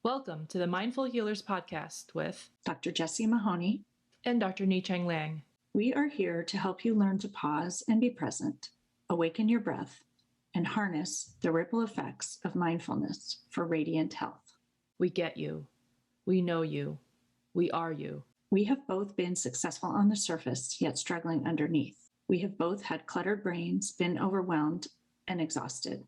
Welcome to the Mindful Healers podcast with Dr. Jessie Mahoney and Dr. Ni-Cheng Liang. We are here to help you learn to pause and be present, awaken your breath, and harness the ripple effects of mindfulness for radiant health. We get you. We know you. We are you. We have both been successful on the surface, yet struggling underneath. We have both had cluttered brains, been overwhelmed, and exhausted.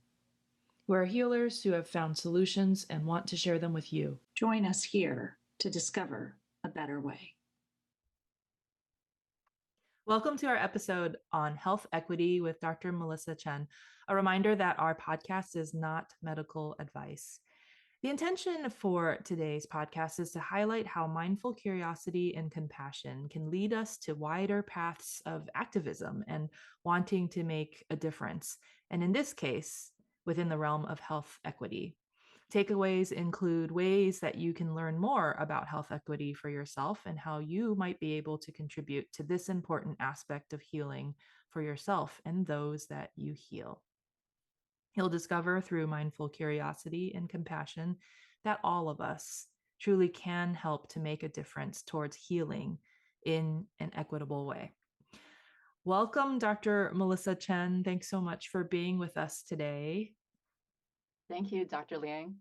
We're healers who have found solutions and want to share them with you. Join us here to discover a better way. Welcome to our episode on health equity with Dr. Melissa Chen. A reminder that our podcast is not medical advice. The intention for today's podcast is to highlight how mindful curiosity and compassion can lead us to wider paths of activism and wanting to make a difference. And in this case, within the realm of health equity. Takeaways include ways that you can learn more about health equity for yourself and how you might be able to contribute to this important aspect of healing for yourself and those that you heal. You'll discover through mindful curiosity and compassion that all of us truly can help to make a difference towards healing in an equitable way. Welcome, Dr. Melissa Chen. Thanks so much for being with us today. Thank you, Dr. Liang.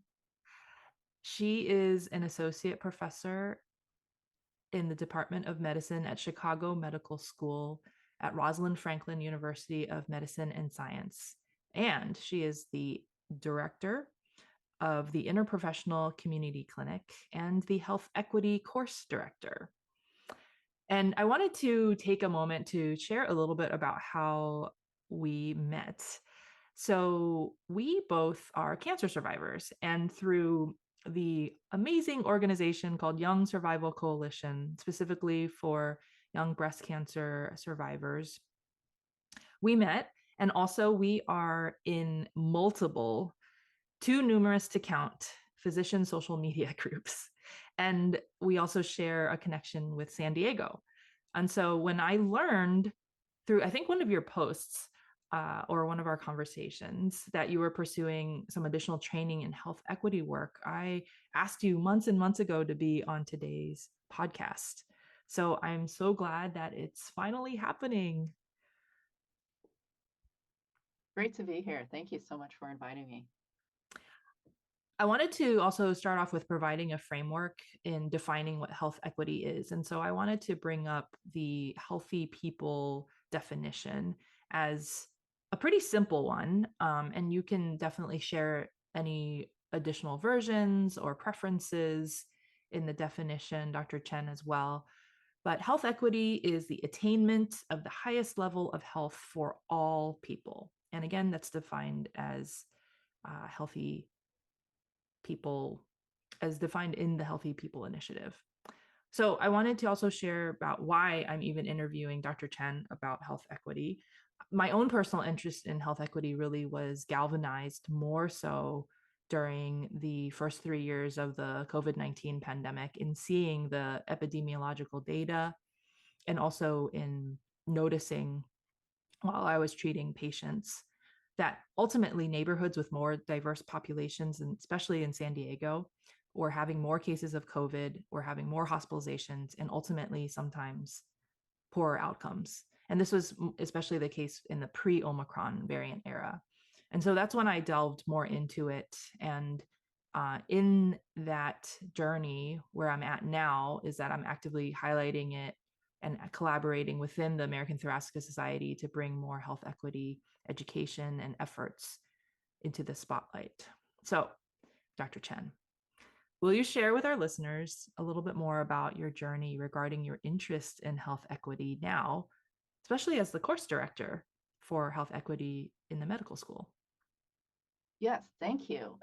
She is an associate professor in the Department of Medicine at Chicago Medical School at Rosalind Franklin University of Medicine and Science. And she is the director of the Interprofessional Community Clinic and the Health Equity Course Director. And I wanted to take a moment to share a little bit about how we met. So we both are cancer survivors, and through the amazing organization called Young Survival Coalition, specifically for young breast cancer survivors, we met. And also we are in multiple, too numerous to count, physician social media groups. And we also share a connection with San Diego. And so when I learned through, I think, one of your posts or one of our conversations that you were pursuing some additional training in health equity work, I asked you months and months ago to be on today's podcast. So I'm so glad that it's finally happening. Great to be here. Thank you so much for inviting me. I wanted to also start off with providing a framework in defining what health equity is. And so I wanted to bring up the healthy people definition as a pretty simple one. And you can definitely share any additional versions or preferences in the definition, Dr. Chen, as well. But health equity is the attainment of the highest level of health for all people. And again, that's defined as healthy people, as defined in the Healthy People Initiative. So I wanted to also share about why I'm even interviewing Dr. Chen about health equity. My own personal interest in health equity really was galvanized more so during the first 3 years of the COVID-19 pandemic, in seeing the epidemiological data and also in noticing while I was treating patients that ultimately neighborhoods with more diverse populations, and especially in San Diego, were having more cases of COVID, were having more hospitalizations, and ultimately sometimes poorer outcomes. And this was especially the case in the pre-Omicron variant era. And so that's when I delved more into it. And in that journey where I'm at now is that I'm actively highlighting it and collaborating within the American Thoracic Society to bring more health equity education and efforts into the spotlight. So, Dr. Chen, will you share with our listeners a little bit more about your journey regarding your interest in health equity now, especially as the course director for health equity in the medical school? Yes, thank you.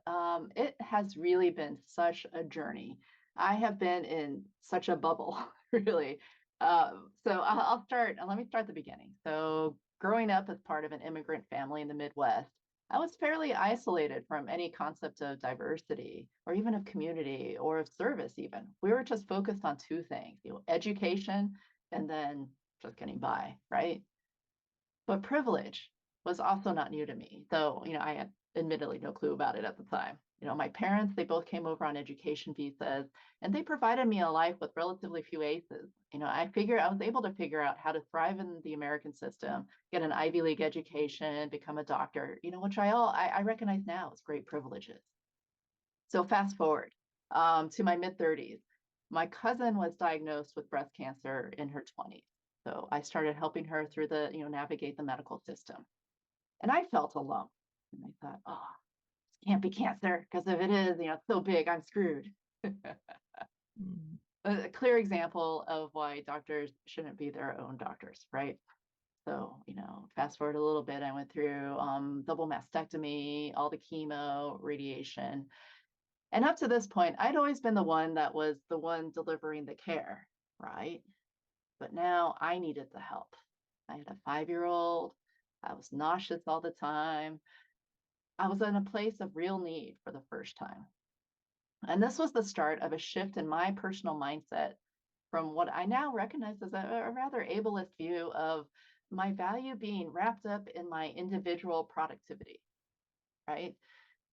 It has really been such a journey. I have been in such a bubble, really. I'll start, let me start at the beginning. So growing up as part of an immigrant family in the Midwest, I was fairly isolated from any concept of diversity or even of community or of service even. We were just focused on two things, education and then just getting by, right? But privilege was also not new to me, though, I had admittedly no clue about it at the time. My parents, they both came over on education visas, and they provided me a life with relatively few aces. I was able to figure out how to thrive in the American system, get an Ivy League education, become a doctor, which I recognize now as great privileges. So fast forward to my mid-30s. My cousin was diagnosed with breast cancer in her 20s. So I started helping her through navigate the medical system. And I felt alone. And I thought, oh, it can't be cancer, because if it is, it's so big, I'm screwed. Mm. A clear example of why doctors shouldn't be their own doctors, right? So, fast forward a little bit, I went through double mastectomy, all the chemo, radiation. And up to this point, I'd always been the one that was the one delivering the care, right? But now I needed the help. I had a 5-year-old. I was nauseous all the time. I was in a place of real need for the first time. And this was the start of a shift in my personal mindset from what I now recognize as a rather ableist view of my value being wrapped up in my individual productivity, right?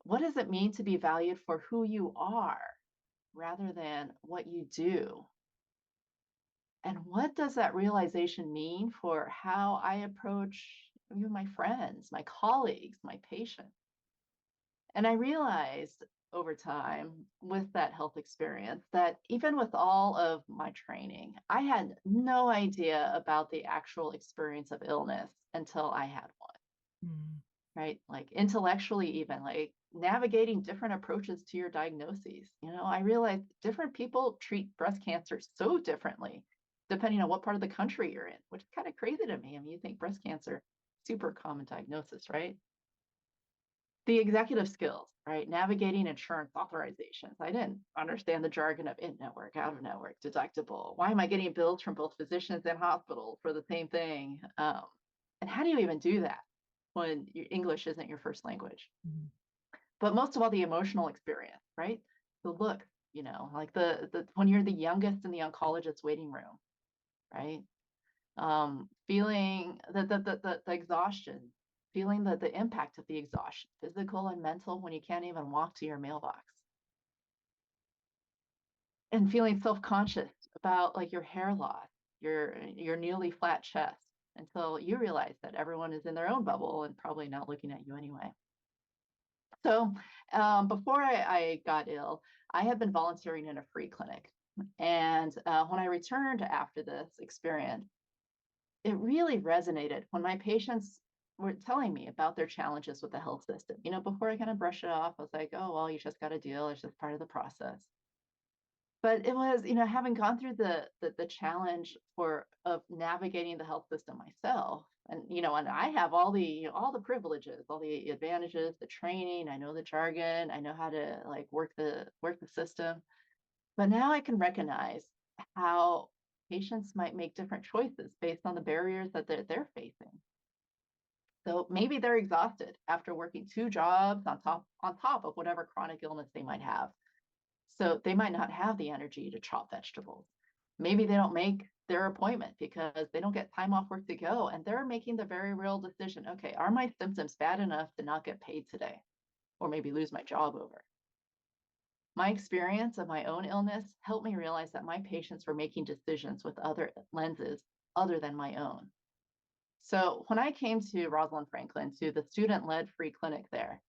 What does it mean to be valued for who you are rather than what you do? And what does that realization mean for how I approach my friends, my colleagues, my patients? And I realized over time with that health experience that even with all of my training, I had no idea about the actual experience of illness until I had one, Mm. right? Like intellectually, even like navigating different approaches to your diagnoses. I realized different people treat breast cancer so differently depending on what part of the country you're in, which is kind of crazy to me. I mean, you think breast cancer, super common diagnosis, right? The executive skills, right? Navigating insurance authorizations. I didn't understand the jargon of in-network, out-of-network, deductible. Why am I getting bills from both physicians and hospitals for the same thing? And how do you even do that when your English isn't your first language? Mm. But most of all, the emotional experience, right? The look, like the when you're the youngest in the oncologist's waiting room, right? Feeling the exhaustion, feeling the impact of the exhaustion, physical and mental, when you can't even walk to your mailbox, and feeling self-conscious about like your hair loss, your newly flat chest, until you realize that everyone is in their own bubble and probably not looking at you anyway. So before I got ill, I had been volunteering in a free clinic. And when I returned after this experience, it really resonated when my patients were telling me about their challenges with the health system. Before I kind of brush it off, I was like, oh, well, you just got to deal. It's just part of the process. But it was, having gone through the challenge of navigating the health system myself, and I have all the privileges, all the advantages, the training. I know the jargon. I know how to like work the system. But now I can recognize how patients might make different choices based on the barriers that they're facing. So maybe they're exhausted after working 2 jobs on top of whatever chronic illness they might have. So they might not have the energy to chop vegetables. Maybe they don't make their appointment because they don't get time off work to go, and they're making the very real decision, okay, are my symptoms bad enough to not get paid today, or maybe lose my job over? My experience of my own illness helped me realize that my patients were making decisions with other lenses other than my own. So when I came to Rosalind Franklin, to the student-led free clinic there,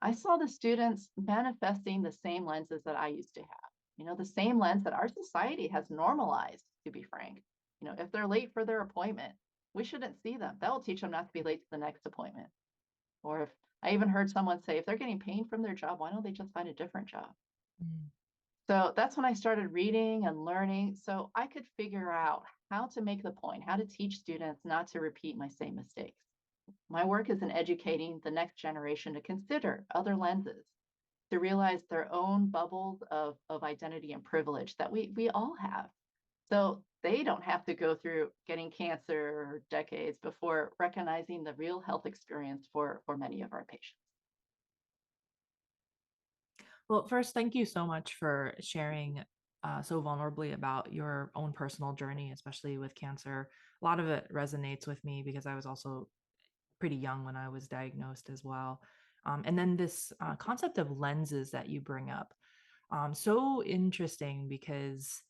I saw the students manifesting the same lenses that I used to have. The same lens that our society has normalized, to be frank. If they're late for their appointment, we shouldn't see them. That will teach them not to be late to the next appointment. Or if I even heard someone say, if they're getting pain from their job, why don't they just find a different job? Mm. So that's when I started reading and learning so I could figure out how to make the point, how to teach students not to repeat my same mistakes. My work is in educating the next generation to consider other lenses, to realize their own bubbles of identity and privilege that we all have. So they don't have to go through getting cancer decades before recognizing the real health experience for many of our patients. Well, first, thank you so much for sharing so vulnerably about your own personal journey, especially with cancer. A lot of it resonates with me because I was also pretty young when I was diagnosed as well. And then this concept of lenses that you bring up, so interesting because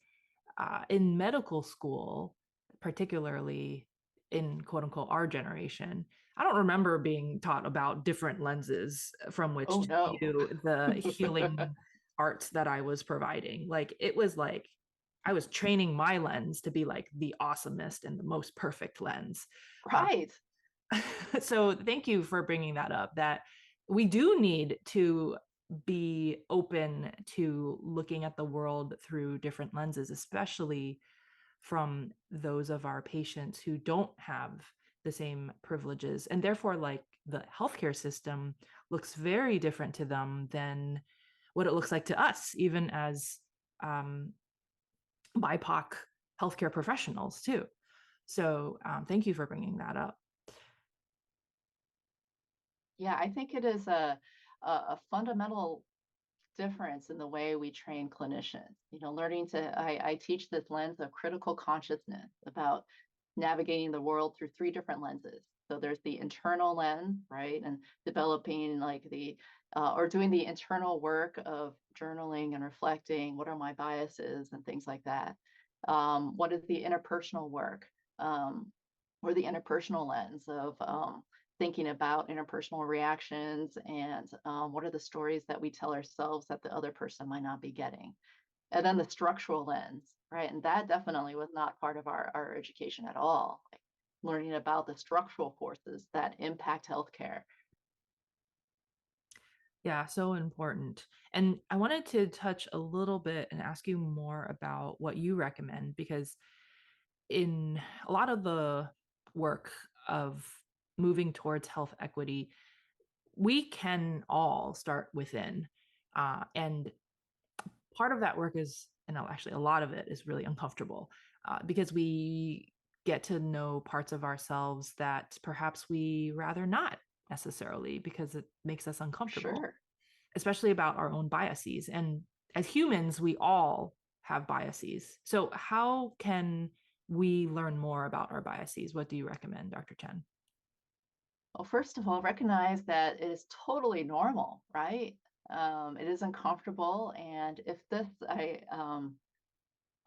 in medical school, particularly in quote unquote our generation, I don't remember being taught about different lenses from which Oh to no. view the healing arts that I was providing. Like it was like I was training my lens to be like the awesomest and the most perfect lens. Uh, Right. so thank you for bringing that up, that we do need to be open to looking at the world through different lenses, especially from those of our patients who don't have the same privileges, and therefore like the healthcare system looks very different to them than what it looks like to us, even as um, BIPOC healthcare professionals too. So thank you for bringing that up. Yeah, I think it is a fundamental difference in the way we train clinicians. Learning to, I teach this lens of critical consciousness about navigating the world through three different lenses. So there's the internal lens, right? And developing like or doing the internal work of journaling and reflecting. What are my biases and things like that? What is the interpersonal work? Um, or the interpersonal lens of thinking about interpersonal reactions and what are the stories that we tell ourselves that the other person might not be getting. And then the structural lens, right? And that definitely was not part of our education at all. Like learning about the structural forces that impact healthcare. Yeah, so important. And I wanted to touch a little bit and ask you more about what you recommend, because in a lot of the work of moving towards health equity, we can all start within. And part of that work is, and actually a lot of it is really uncomfortable because we get to know parts of ourselves that perhaps we rather not necessarily, because it makes us uncomfortable, Sure. especially about our own biases. And as humans, we all have biases. So, how can we learn more about our biases? What do you recommend, Dr. Chen? Well, first of all, recognize that it is totally normal, right? It is uncomfortable. And if this, I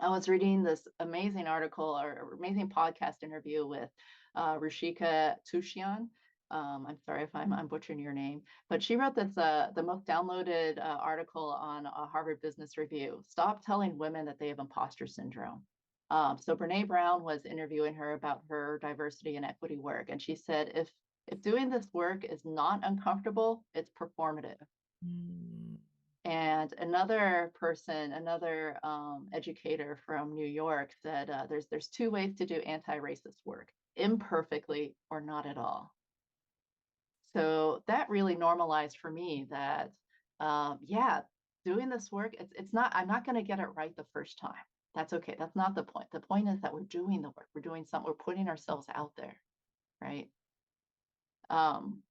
was reading this amazing article or amazing podcast interview with Rushika Tushian. I'm sorry if I'm butchering your name, but she wrote this the most downloaded article on Harvard Business Review. Stop telling women that they have imposter syndrome. So Brene Brown was interviewing her about her diversity and equity work, and she said, if doing this work is not uncomfortable, it's performative. Mm. And another person, another educator from New York said there's two ways to do anti-racist work: imperfectly or not at all. So that really normalized for me that yeah, doing this work, it's not, I'm not going to get it right the first time. That's okay. That's not the point. The point is that we're doing the work. We're doing something. We're putting ourselves out there, right? Um,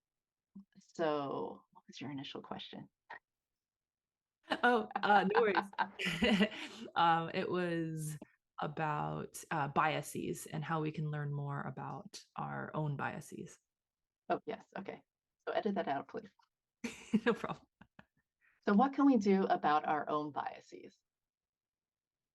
so what was your initial question? Oh, no worries. It was about biases and how we can learn more about our own biases. Oh, yes. Okay. So edit that out, please. No problem. So what can we do about our own biases?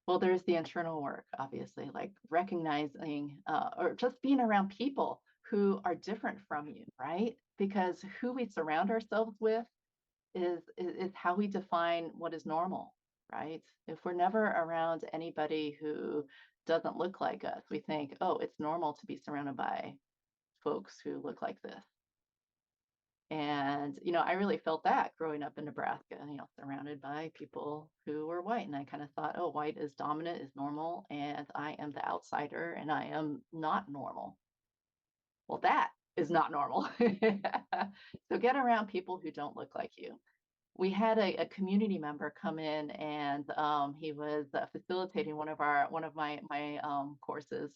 Well, there's the internal work, obviously, like recognizing or just being around people who are different from you, right? Because who we surround ourselves with is how we define what is normal, right? If we're never around anybody who doesn't look like us, we think, oh, it's normal to be surrounded by folks who look like this. And, I really felt that growing up in Nebraska, surrounded by people who were white. And I kind of thought, oh, white is dominant, is normal, and I am the outsider and I am not normal. Well, that is not normal. So get around people who don't look like you. We had a community member come in, and he was facilitating one of my courses,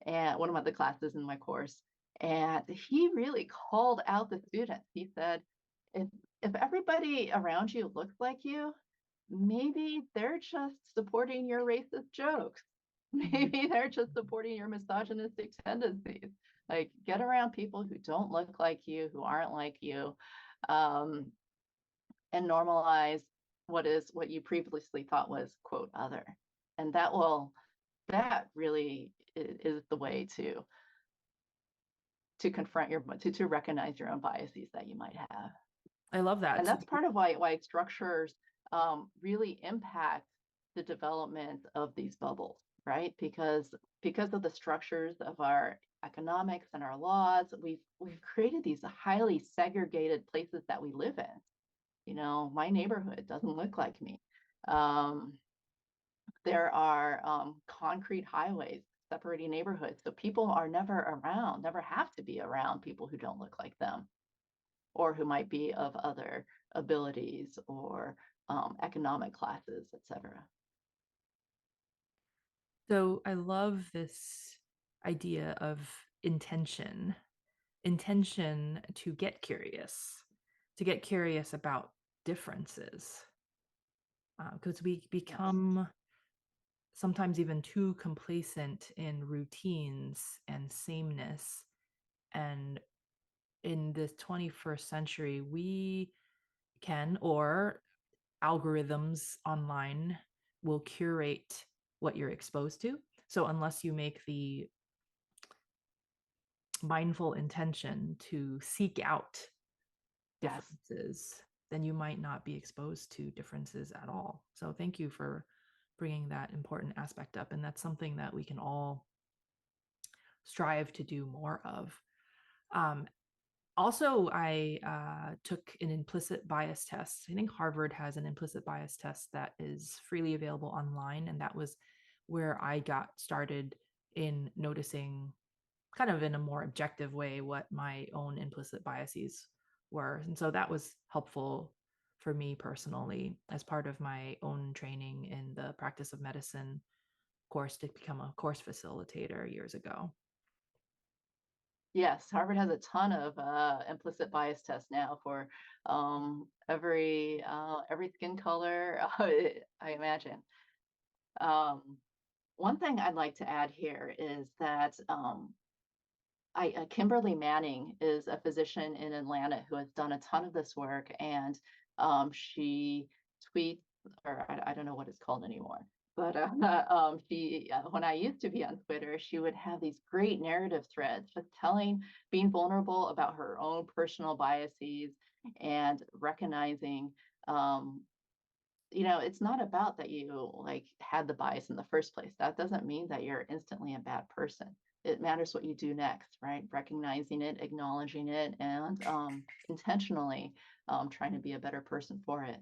and one of the classes in my course, and he really called out the students. He said, if if everybody around you looks like you, maybe they're just supporting your racist jokes. Maybe they're just supporting your misogynistic tendencies. Like, get around people who don't look like you, who aren't like you. um, and normalize what you previously thought was quote other. And that really is the way to confront to recognize your own biases that you might have. I love that. And that's part of why structures really impact the development of these bubbles, right? Because of the structures of our economics and our laws, we've created these highly segregated places that we live in. You know, my neighborhood doesn't look like me. Um, there are concrete highways separating neighborhoods, so people are never have to be around people who don't look like them, or who might be of other abilities or economic classes, etc. So I love this idea of intention, intention to get curious about differences, because we Yes. become sometimes even too complacent in routines and sameness. And in this 21st century, we can, or algorithms online will curate what you're exposed to. So unless you make the mindful intention to seek out Yes. differences, then you might not be exposed to differences at all. So thank you for bringing that important aspect up. And that's something that we can all strive to do more of. Um, Also, I took an implicit bias test. I think Harvard has an implicit bias test that is freely available online. And that was where I got started in noticing, kind of in a more objective way, what my own implicit biases were. And so that was helpful for me personally as part of my own training in the practice of medicine course to become a course facilitator years ago. Yes, Harvard has a ton of implicit bias tests now for every skin color, I imagine. Um, one thing I'd like to add here is that Kimberly Manning is a physician in Atlanta who has done a ton of this work, and she tweets, or I don't know what it's called anymore, but when I used to be on Twitter, she would have these great narrative threads, just being vulnerable about her own personal biases and recognizing, um, it's not about that you like had the bias in the first place. That doesn't mean that you're instantly a bad person. It matters what you do next, right? Recognizing it, acknowledging it, and intentionally trying to be a better person for it.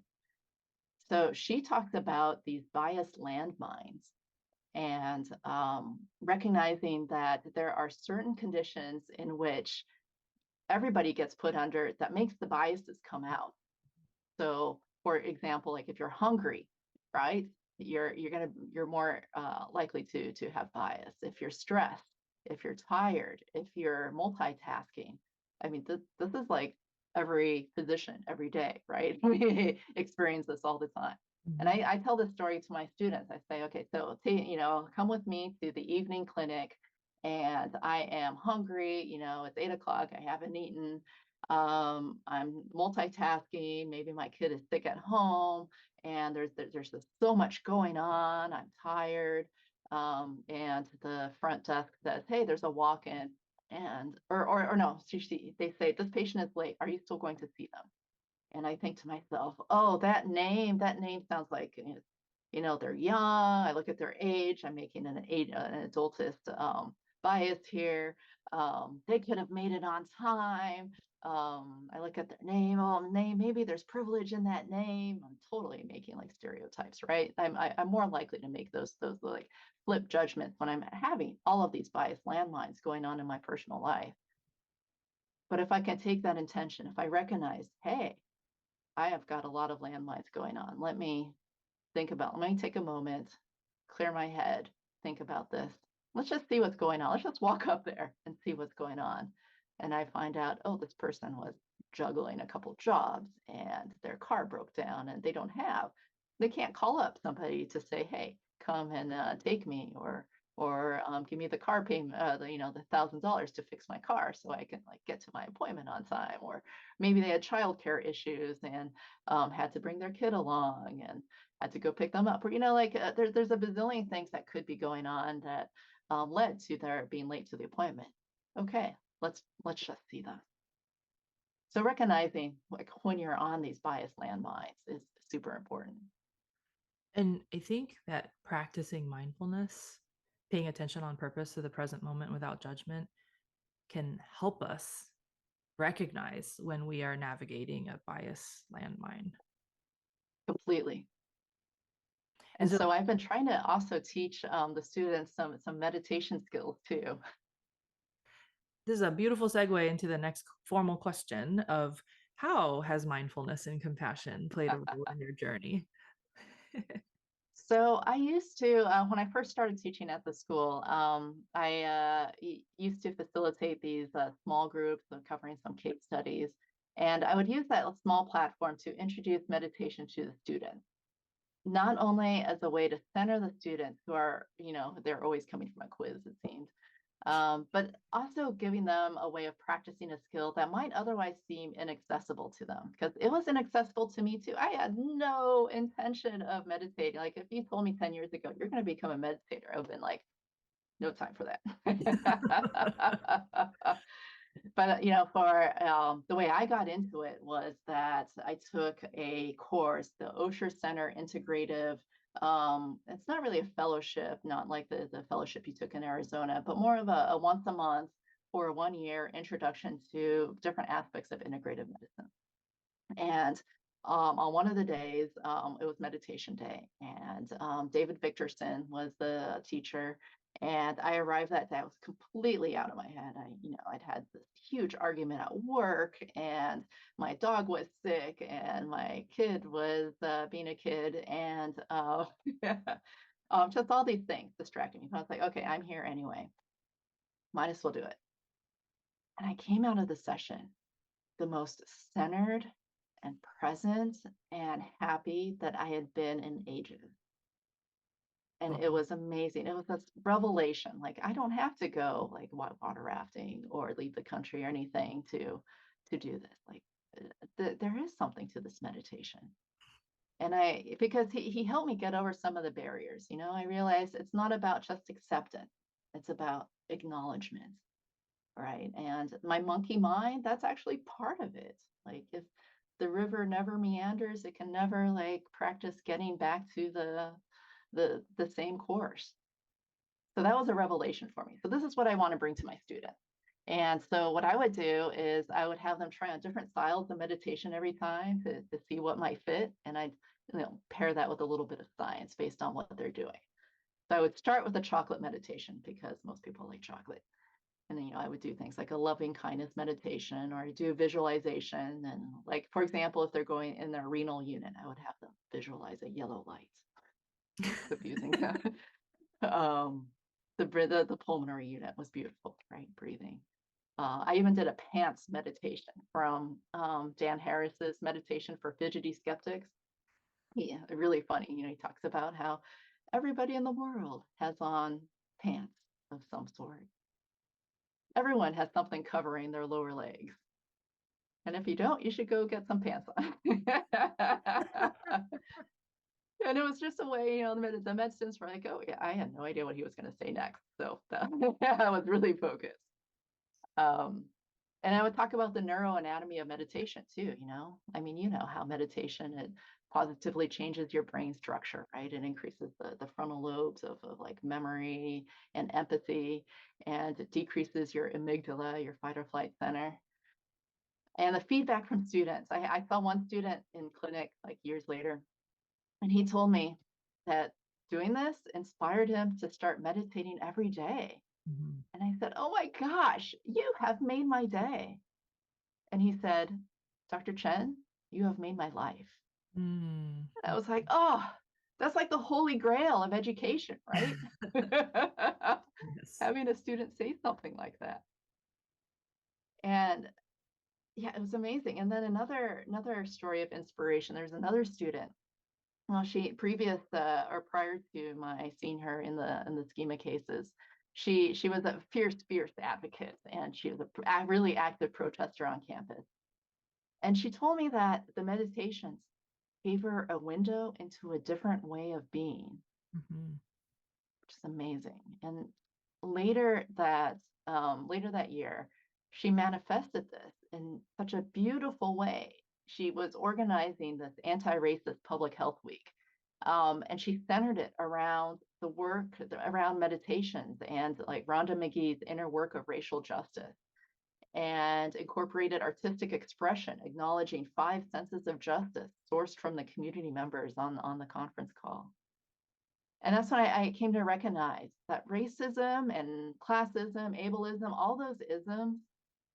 So she talked about these bias landmines and recognizing that there are certain conditions in which everybody gets put under that makes the biases come out. So, for example, like if you're hungry, right, you're more likely to have bias. If you're stressed, if you're tired, if you're multitasking. I mean, this is like every physician every day, right? We experience this all the time. And I tell this story to my students. I say, okay, so come with me to the evening clinic, and I am hungry. It's 8 o'clock. I haven't eaten. I'm multitasking. Maybe my kid is sick at home, and there's just so much going on. I'm tired, and the front desk says, "Hey, there's a walk-in," and or no, they say this patient is late. Are you still going to see them? And I think to myself, oh, that name sounds like they're young. I look at their age. I'm making an adultist bias here. They could have made it on time. I look at their name. Oh, name. Maybe there's privilege in that name. I'm totally making like stereotypes, right? I'm more likely to make those like flip judgments when I'm having all of these bias landmines going on in my personal life. But if I can take that intention, if I recognize, hey, I have got a lot of landmines going on. Let me let me take a moment, clear my head, think about this. Let's just see what's going on. Let's just walk up there and see what's going on. And I find out, oh, this person was juggling a couple jobs and their car broke down and they can't call up somebody to say, hey, come and take me, or or give me the car payment, the $1,000 to fix my car so I can like get to my appointment on time. Or maybe they had childcare issues and had to bring their kid along and had to go pick them up. Or there's a bazillion things that could be going on that led to their being late to the appointment. Okay, let's just see them. So recognizing like when you're on these bias landmines is super important. And I think that practicing mindfulness, paying attention on purpose to the present moment without judgment, can help us recognize when we are navigating a bias landmine. Completely. And And so so I've been trying to also teach the students some meditation skills too. this is a beautiful segue into the next formal question of how has mindfulness and compassion played a role in your journey? So I used to, when I first started teaching at the school, I used to facilitate these small groups of covering some case studies. And I would use that small platform to introduce meditation to the students, not only as a way to center the students who are, they're always coming from a quiz, it seems, but also giving them a way of practicing a skill that might otherwise seem inaccessible to them, because it was inaccessible to me too. I had no intention of meditating. Like if you told me 10 years ago, you're going to become a meditator, I would have been like, no time for that. But for the way I got into it was that I took a course, the Osher Center Integrative. It's not really a fellowship, not like the fellowship you took in Arizona, but more of a once a month or a 1 year introduction to different aspects of integrative medicine. And on one of the days, it was meditation day, and David Victorson was the teacher. And I arrived that day. I was completely out of my head. I'd had this huge argument at work, and my dog was sick, and my kid was being a kid, and just all these things distracting me. So I was like, okay, I'm here anyway. Might as well do it. And I came out of the session the most centered and present and happy that I had been in ages. And it was amazing. It was this revelation. Like I don't have to go like water rafting or leave the country or anything to do this. Like there is something to this meditation. And because he helped me get over some of the barriers. I realized it's not about just acceptance. It's about acknowledgement. Right. And my monkey mind, that's actually part of it. Like if the river never meanders, it can never like practice getting back to the same course. So that was a revelation for me. So this is what I want to bring to my students. And so what I would do is I would have them try on different styles of meditation every time to see what might fit. And I'd pair that with a little bit of science based on what they're doing. So I would start with a chocolate meditation because most people like chocolate. And then, I would do things like a loving kindness meditation, or I do visualization. And like, for example, if they're going in their renal unit, I would have them visualize a yellow light. Confusing. The pulmonary unit was beautiful, right? Breathing. I even did a pants meditation from Dan Harris's Meditation for Fidgety Skeptics. Yeah, really funny. He talks about how everybody in the world has on pants of some sort. Everyone has something covering their lower legs. And if you don't, you should go get some pants on. And it was just a way, the med students were like, oh, yeah, I had no idea what he was going to say next. So I was really focused. And I would talk about the neuroanatomy of meditation too, I mean, how meditation, it positively changes your brain structure, right? It increases the frontal lobes of like memory and empathy, and it decreases your amygdala, your fight or flight center. And the feedback from students, I saw one student in clinic like years later, and he told me that doing this inspired him to start meditating every day. Mm-hmm. And I said, oh my gosh, you have made my day. And he said, Dr. Chen, you have made my life. Mm. I was like, oh, that's like the holy grail of education, right? Yes. Having a student say something like that. And yeah, it was amazing. And then another story of inspiration. There's another student Well, she previous or prior to my seeing her in the schema cases, she was a fierce advocate, and she was a really active protester on campus. And she told me that the meditations gave her a window into a different way of being, Mm-hmm. which is amazing. And later that year, she manifested this in such a beautiful way. She was organizing this anti-racist public health week. And she centered it around the work around meditations and like Rhonda McGee's inner work of racial justice, and incorporated artistic expression, acknowledging 5 senses of justice sourced from the community members on the conference call. And that's when I came to recognize that racism and classism, ableism, all those isms,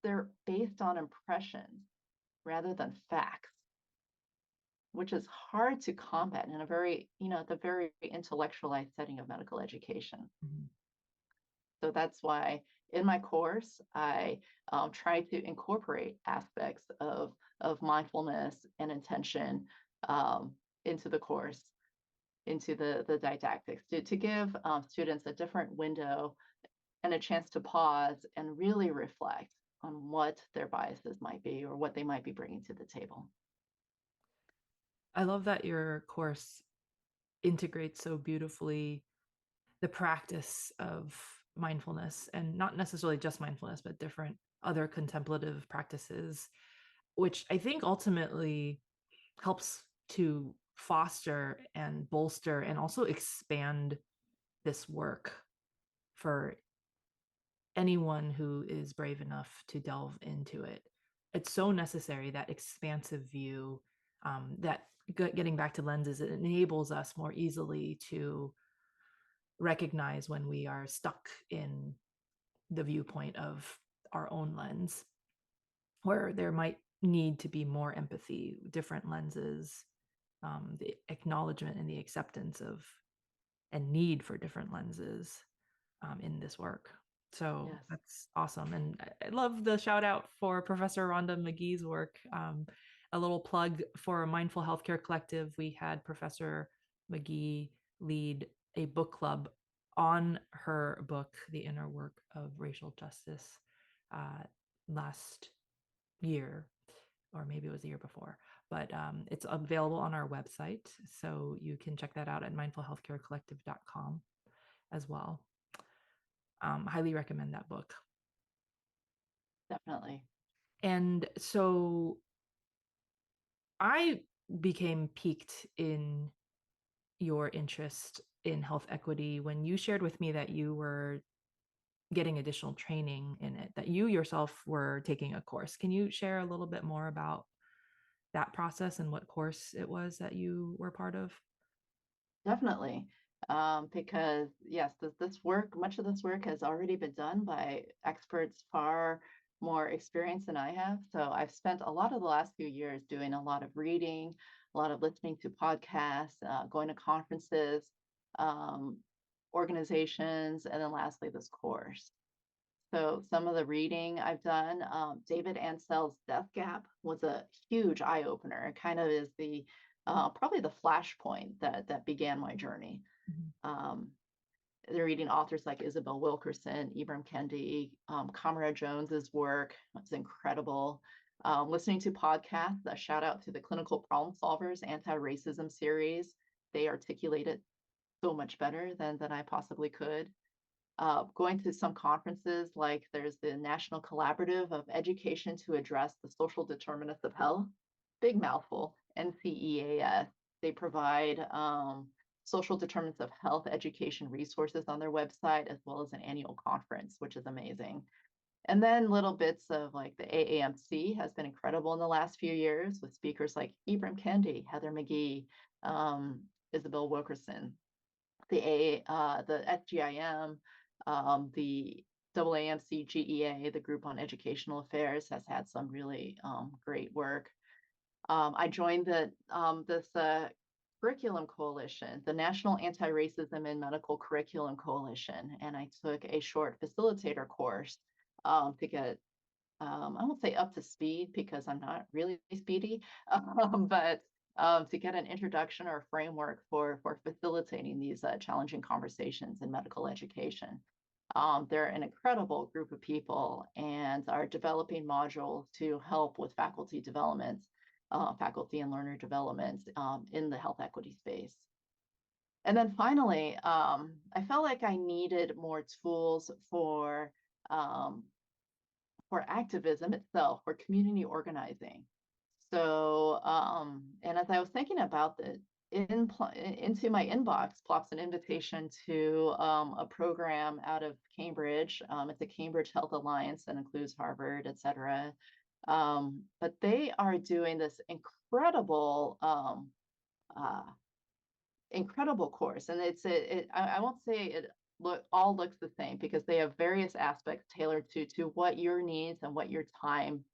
they're based on impressions rather than facts, which is hard to combat in a very, the very intellectualized setting of medical education. Mm-hmm. So that's why in my course, I try to incorporate aspects of mindfulness and intention into the course, into the didactics, to give students a different window and a chance to pause and really reflect on what their biases might be or what they might be bringing to the table. I love that your course integrates so beautifully the practice of mindfulness, and not necessarily just mindfulness, but different other contemplative practices, which I think ultimately helps to foster and bolster and also expand this work for anyone who is brave enough to delve into it. It's so necessary, that expansive view, that getting back to lenses, it enables us more easily to recognize when we are stuck in the viewpoint of our own lens, where there might need to be more empathy, different lenses, the acknowledgement and the acceptance of and need for different lenses in this work. So Yes, that's awesome. And I love the shout out for Professor Rhonda McGee's work. A little plug for Mindful Healthcare Collective. We had Professor McGee lead a book club on her book, The Inner Work of Racial Justice, last year, or maybe it was the year before. But it's available on our website. So you can check that out at mindfulhealthcarecollective.com as well. Highly recommend that book. definitely. And so I became piqued in your interest in health equity when you shared with me that you were getting additional training in it, that you yourself were taking a course. Can you share a little bit more about that process and what course it was that you were part of? Definitely. Because yes, much of this work has already been done by experts far more experienced than I have. So I've spent a lot of the last few years doing a lot of reading, a lot of listening to podcasts, going to conferences, um, organizations, and then lastly, this course. So some of the reading I've done, David Ansell's Death Gap was a huge eye opener. It kind of is the probably the flashpoint that began my journey. Mhm. They're reading authors like Isabel Wilkerson, Ibram Kendi, Kamara Jones's work. It's incredible. Listening to podcasts, a shout out to the Clinical Problem Solvers Anti-Racism series. They articulate it so much better than I possibly could. Going to some conferences, like there's the National Collaborative of Education to Address the Social Determinants of Health, big mouthful, NCEAS. They provide social determinants of health education resources on their website, as well as an annual conference, which is amazing. And then little bits of like the AAMC has been incredible in the last few years with speakers like Ibram Kendi, Heather McGee, Isabel Wilkerson, the SGIM, the AAMC GEA, the Group on Educational Affairs, has had some really great work. I joined this curriculum coalition, the National Anti-Racism in Medical Curriculum Coalition, and I took a short facilitator course to get, I won't say up to speed because I'm not really speedy, but to get an introduction or framework for facilitating these challenging conversations in medical education. They're an incredible group of people and are developing modules to help with faculty development, faculty and learner development in the health equity space. And then finally, I felt like I needed more tools for activism itself, for community organizing. So, and as I was thinking about it, into my inbox plops an invitation to a program out of Cambridge. It's a Cambridge Health Alliance that includes Harvard, et cetera. But they are doing this uh, incredible course, and I won't say it all looks the same because they have various aspects tailored to what your needs and what your time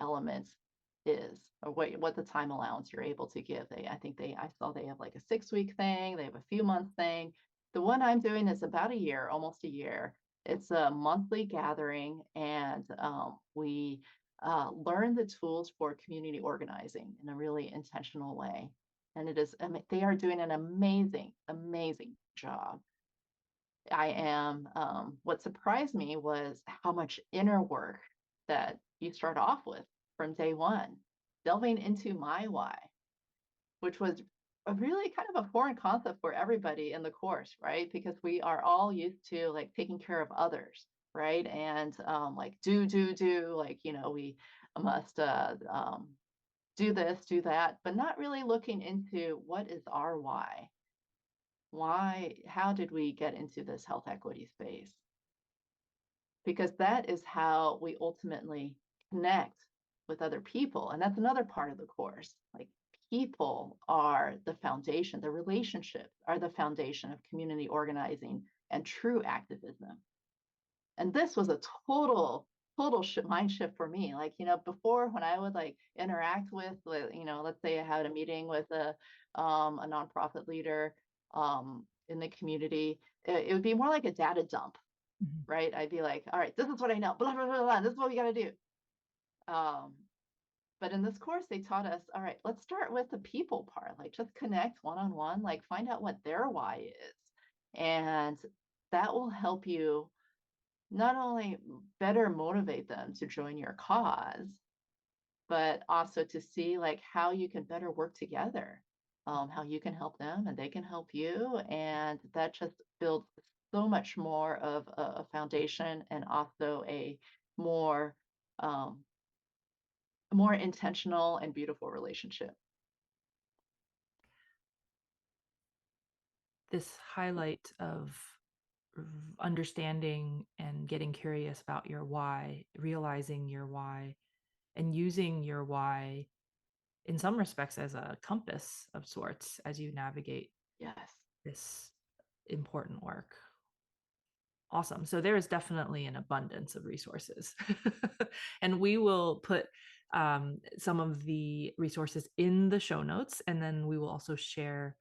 element is, or what the time allowance you're able to give. I saw they have like a 6-week thing, they have a few month thing. The one I'm doing is about a year, almost a year. It's a monthly gathering, and we learn the tools for community organizing in a really intentional way. And they are doing an amazing, amazing job. What surprised me was how much inner work that you start off with from day one, delving into my why, which was a really kind of a foreign concept for everybody in the course, right? Because we are all used to like taking care of others, right? And like do, like, we must do this, do that, but not really looking into what is our why. How did we get into this health equity space? Because that is how we ultimately connect with other people. And that's another part of the course. Like, people are the foundation, the relationships are the foundation of community organizing and true activism. And this was a total mind shift for me. Like, before, when I would like interact with, let's say I had a meeting with a nonprofit leader in the community, it would be more like a data dump, right? I'd be like, all right, this is what I know, blah, blah, blah, blah, this is what we got to do. But in this course, they taught us, all right, let's start with the people part, like just connect one-on-one, like find out what their why is. And that will help you not only better motivate them to join your cause, but also to see like how you can better work together, how you can help them and they can help you. And that just builds so much more of a foundation, and also a more more intentional and beautiful relationship. This highlight of understanding and getting curious about your why, realizing your why, and using your why in some respects as a compass of sorts as you navigate Yes. this important work. Awesome. So there is definitely an abundance of resources. And we will put some of the resources in the show notes, and then we will also share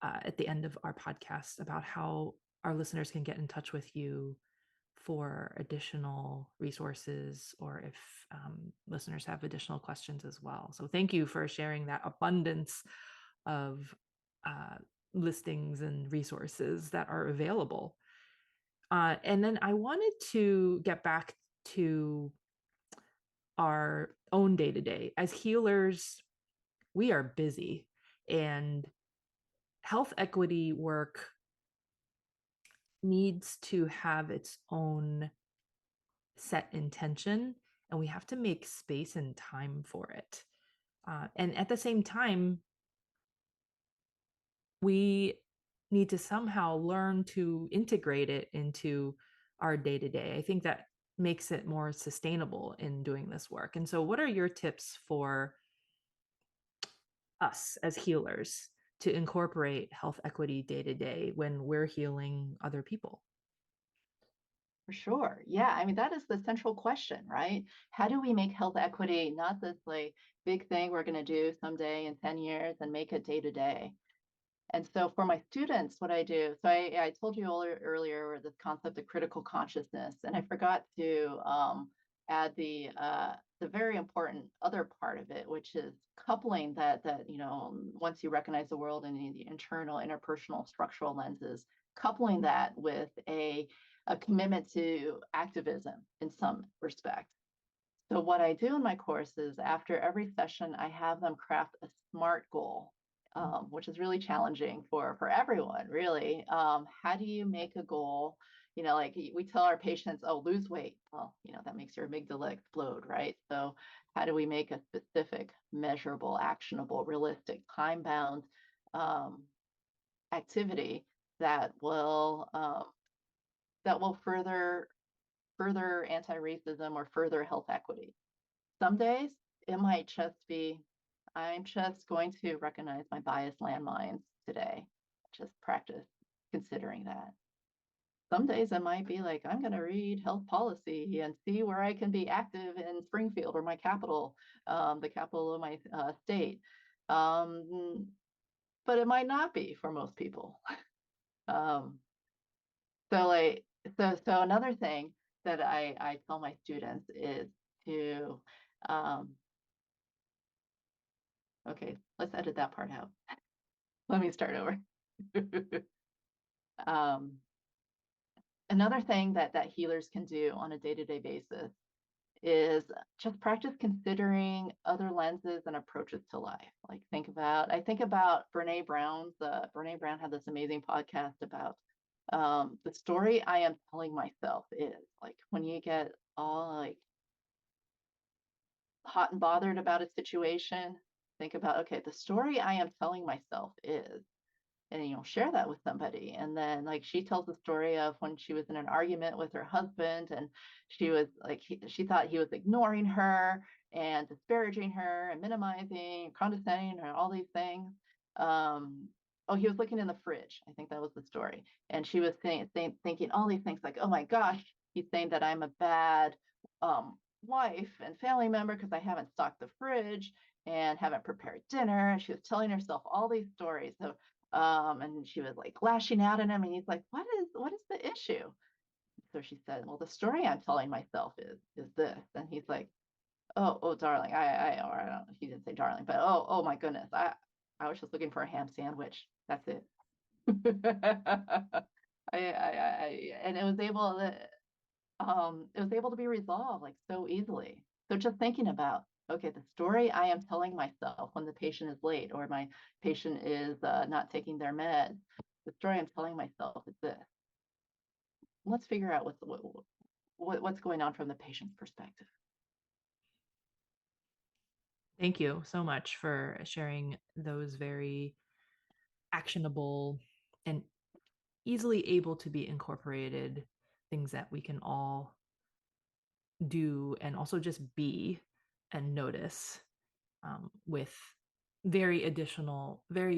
at the end of our podcast about how our listeners can get in touch with you for additional resources, or if listeners have additional questions as well. So thank you for sharing that abundance of listings and resources that are available. And then I wanted to get back to our own day-to-day. As healers, we are busy, and health equity work needs to have its own set intention, and we have to make space and time for it. And at the same time, we need to somehow learn to integrate it into our day-to-day. I think that makes it more sustainable in doing this work. And so what are your tips for us as healers to incorporate health equity day to day when we're healing other people? For sure. Yeah. I mean, that is the central question, right? How do we make health equity not this like big thing we're going to do someday in 10 years, and make it day to day? And so for my students, what I do, so I told you earlier the concept of critical consciousness, and I forgot to add the very important other part of it, which is coupling that once you recognize the world in the internal, interpersonal, structural lenses, coupling that with a commitment to activism in some respect. So what I do in my course is after every session, I have them craft a SMART goal, which is really challenging for everyone, really. How do you make a goal? Like we tell our patients, oh, lose weight. Well, that makes your amygdala explode, right? So how do we make a specific, measurable, actionable, realistic, time-bound activity that will further anti-racism or further health equity? Some days it might just be, I'm just going to recognize my bias landmines today. Just practice considering that. Some days it might be like, I'm going to read health policy and see where I can be active in Springfield or my capital, the capital of my state. But it might not be for most people. Um, so another thing that I tell my students is to, okay, let's edit that part out. Let me start over. Another thing that healers can do on a day-to-day basis is just practice considering other lenses and approaches to life. Like I think about Brene Brown's, Brene Brown had this amazing podcast about the story I am telling myself is, like, when you get all like hot and bothered about a situation, think about, okay, the story I am telling myself is, and share that with somebody. And then, like, she tells the story of when she was in an argument with her husband, and she was like, she thought he was ignoring her and disparaging her and minimizing, condescending, or all these things. Oh, he was looking in the fridge, I think that was the story, and she was thinking all these things, like, oh my gosh, he's saying that I'm a bad wife and family member because I haven't stocked the fridge and haven't prepared dinner. And she was telling herself all these stories. So and she was like lashing out at him, and he's like, what is the issue? So she said, well, the story I'm telling myself is this. And he's like, oh darling, or I don't, he didn't say darling, but oh my goodness, I was just looking for a ham sandwich, that's it. And it was able to be resolved like so easily. So just thinking about, okay, the story I am telling myself when the patient is late or my patient is not taking their meds, the story I'm telling myself is this. Let's figure out what's going on from the patient's perspective. Thank you so much for sharing those very actionable and easily able to be incorporated things that we can all do and also just be and notice with very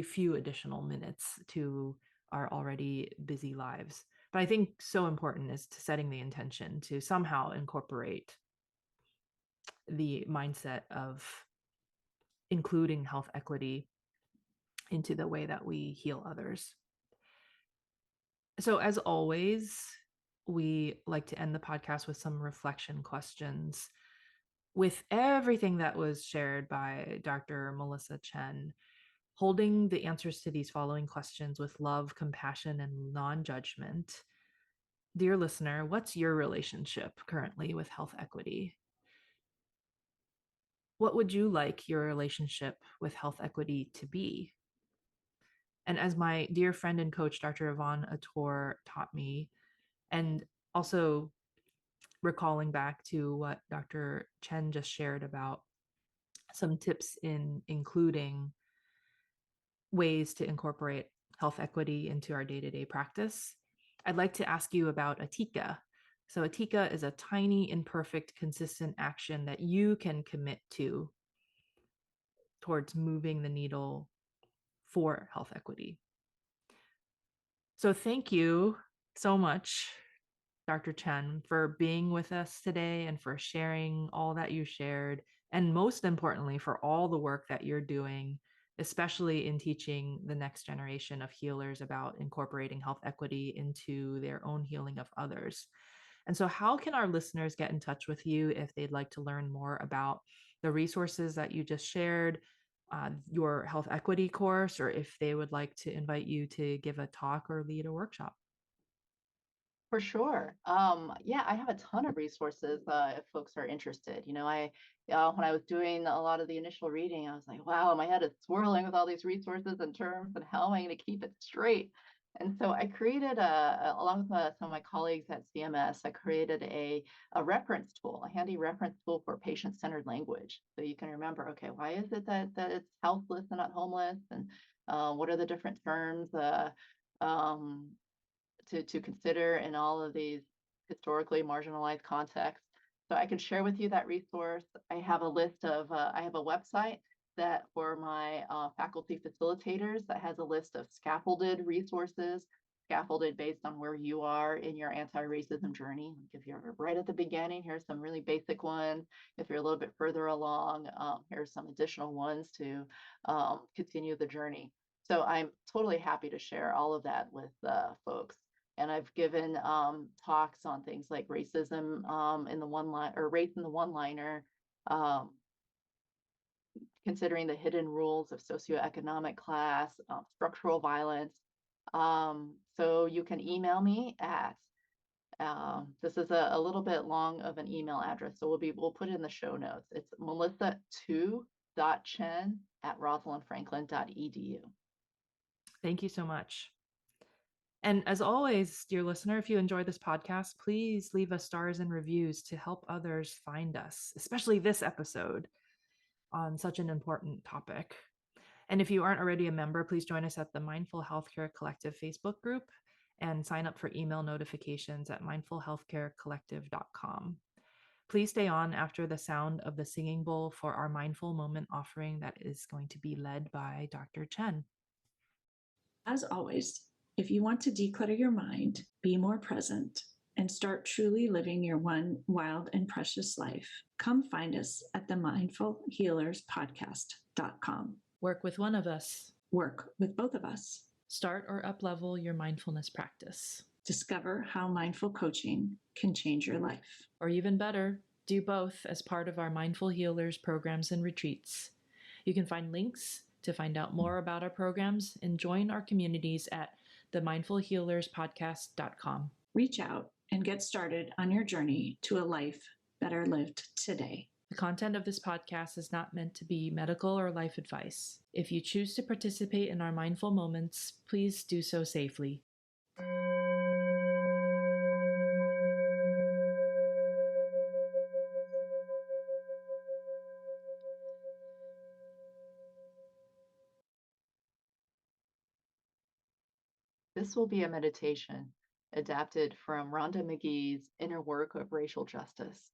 few additional minutes to our already busy lives. But I think so important is to setting the intention to somehow incorporate the mindset of including health equity into the way that we heal others. So, as always, we like to end the podcast with some reflection questions. With everything that was shared by Dr. Melissa Chen, holding the answers to these following questions with love, compassion, and non judgment. Dear listener, what's your relationship currently with health equity? What would you like your relationship with health equity to be? And as my dear friend and coach, Dr. Yvonne Ator, taught me, and also recalling back to what Dr. Chen just shared about some tips in including ways to incorporate health equity into our day-to-day practice, I'd like to ask you about Atika. So Atika is a tiny, imperfect, consistent action that you can commit to towards moving the needle for health equity. So thank you so much, Dr. Chen, for being with us today and for sharing all that you shared. And most importantly, for all the work that you're doing, especially in teaching the next generation of healers about incorporating health equity into their own healing of others. And so, how can our listeners get in touch with you if they'd like to learn more about the resources that you just shared, your health equity course, or if they would like to invite you to give a talk or lead a workshop? For sure. Yeah, I have a ton of resources if folks are interested. When I was doing a lot of the initial reading, I was like, wow, my head is swirling with all these resources and terms, and how am I going to keep it straight? And so I created along with some of my colleagues at CMS, I created a reference tool, a handy reference tool for patient-centered language. So you can remember, okay, why is it that it's houseless and not homeless? And what are the different terms? Um, to consider in all of these historically marginalized contexts. So I can share with you that resource. I have a list of, I have a website that for my faculty facilitators that has a list of scaffolded resources, scaffolded based on where you are in your anti-racism journey. Like if you're right at the beginning, here's some really basic ones. If you're a little bit further along, here's some additional ones to continue the journey. So I'm totally happy to share all of that with folks. And I've given talks on things like racism in the one line or race in the one liner, um, considering the hidden rules of socioeconomic class, structural violence. So you can email me at this is a little bit long of an email address, so we'll put it in the show notes. It's melissa2.chen@rosalindfranklin.edu. Thank you so much. And as always, dear listener, if you enjoy this podcast, please leave us stars and reviews to help others find us, especially this episode on such an important topic. And if you aren't already a member, please join us at the Mindful Healthcare Collective Facebook group and sign up for email notifications at mindfulhealthcarecollective.com. Please stay on after the sound of the singing bowl for our mindful moment offering that is going to be led by Dr. Chen. As always, if you want to declutter your mind, be more present, and start truly living your one wild and precious life, come find us at the mindfulhealerspodcast.com. Work with one of us. Work with both of us. Start or uplevel your mindfulness practice. Discover how mindful coaching can change your life. Or even better, do both as part of our Mindful Healers programs and retreats. You can find links to find out more about our programs and join our communities at themindfulhealerspodcast.com. Reach out and get started on your journey to a life better lived today. The content of this podcast is not meant to be medical or life advice. If you choose to participate in our mindful moments, please do so safely. This will be a meditation adapted from Rhonda McGee's Inner Work of Racial Justice.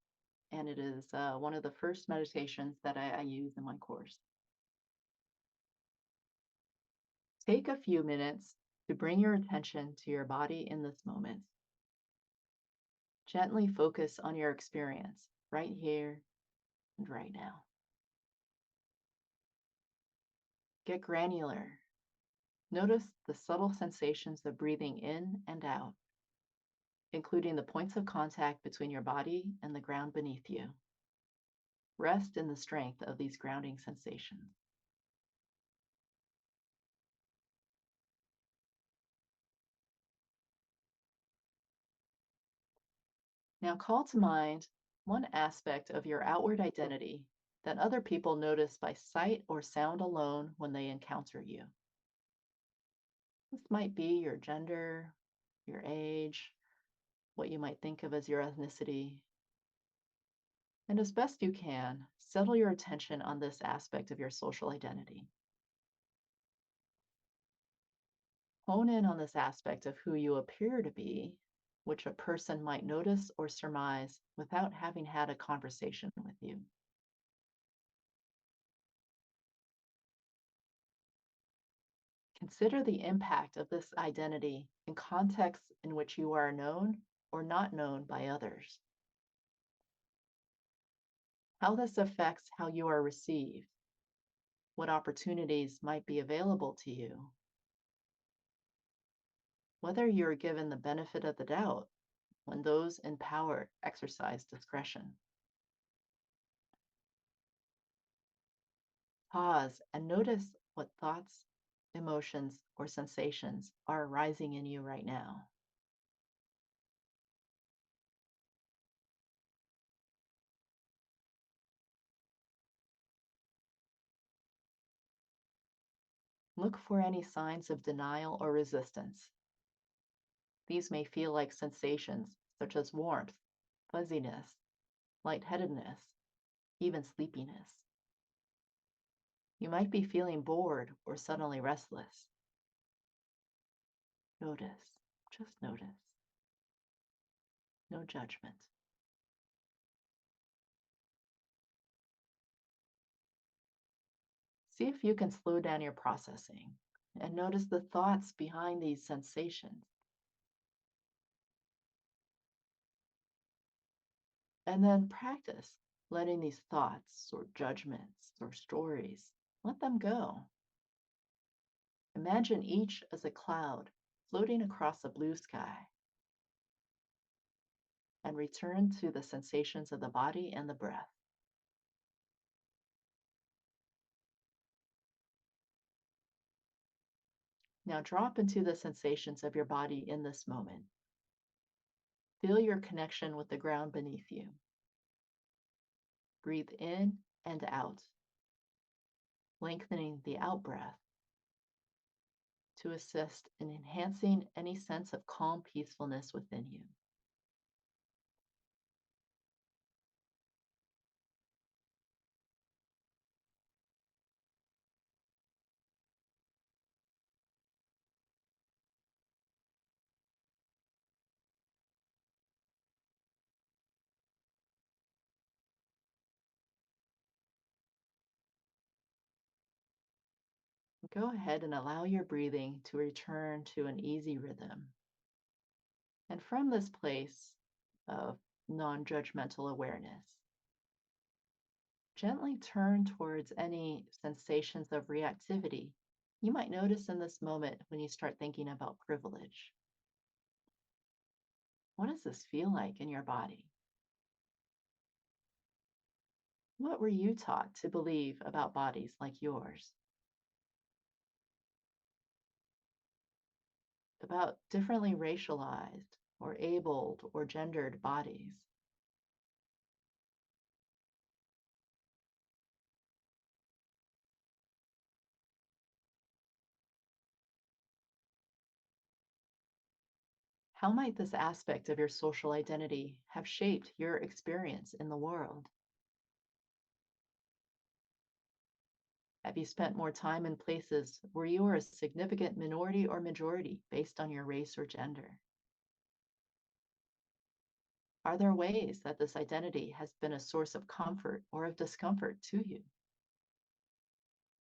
And it is one of the first meditations that I use in my course. Take a few minutes to bring your attention to your body in this moment. Gently focus on your experience right here and right now. Get granular. Notice the subtle sensations of breathing in and out, including the points of contact between your body and the ground beneath you. Rest in the strength of these grounding sensations. Now call to mind one aspect of your outward identity that other people notice by sight or sound alone when they encounter you. This might be your gender, your age, what you might think of as your ethnicity. And as best you can, settle your attention on this aspect of your social identity. Hone in on this aspect of who you appear to be, which a person might notice or surmise without having had a conversation with you. Consider the impact of this identity in contexts in which you are known or not known by others. How this affects how you are received, what opportunities might be available to you, whether you're given the benefit of the doubt when those in power exercise discretion. Pause and notice what thoughts, emotions, or sensations are arising in you right now. Look for any signs of denial or resistance. These may feel like sensations such as warmth, fuzziness, lightheadedness, even sleepiness. You might be feeling bored or suddenly restless. Notice, just notice. No judgment. See if you can slow down your processing and notice the thoughts behind these sensations. And then practice letting these thoughts or judgments or stories, let them go. Imagine each as a cloud floating across a blue sky, and return to the sensations of the body and the breath. Now drop into the sensations of your body in this moment. Feel your connection with the ground beneath you. Breathe in and out, lengthening the out breath to assist in enhancing any sense of calm peacefulness within you. Go ahead and allow your breathing to return to an easy rhythm. And from this place of non judgmental awareness, gently turn towards any sensations of reactivity you might notice in this moment when you start thinking about privilege. What does this feel like in your body? What were you taught to believe about bodies like yours? About differently racialized or abled or gendered bodies? How might this aspect of your social identity have shaped your experience in the world? Have you spent more time in places where you are a significant minority or majority based on your race or gender? Are there ways that this identity has been a source of comfort or of discomfort to you?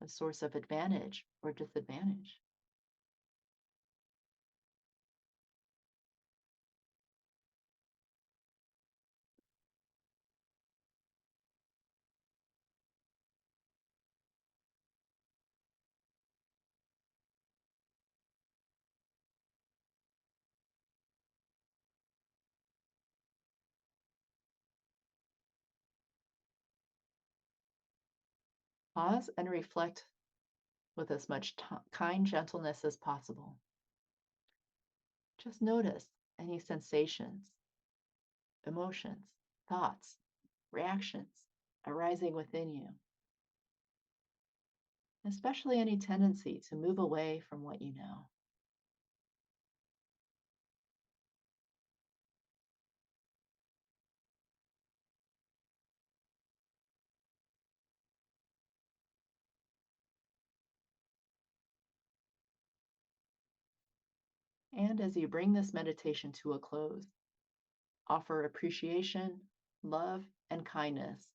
A source of advantage or disadvantage? Pause and reflect with as much kind gentleness as possible. Just notice any sensations, emotions, thoughts, reactions arising within you, especially any tendency to move away from what you know. And as you bring this meditation to a close, offer appreciation, love, and kindness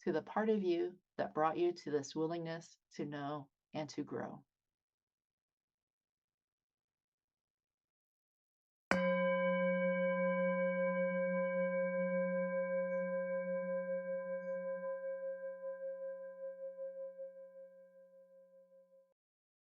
to the part of you that brought you to this willingness to know and to grow.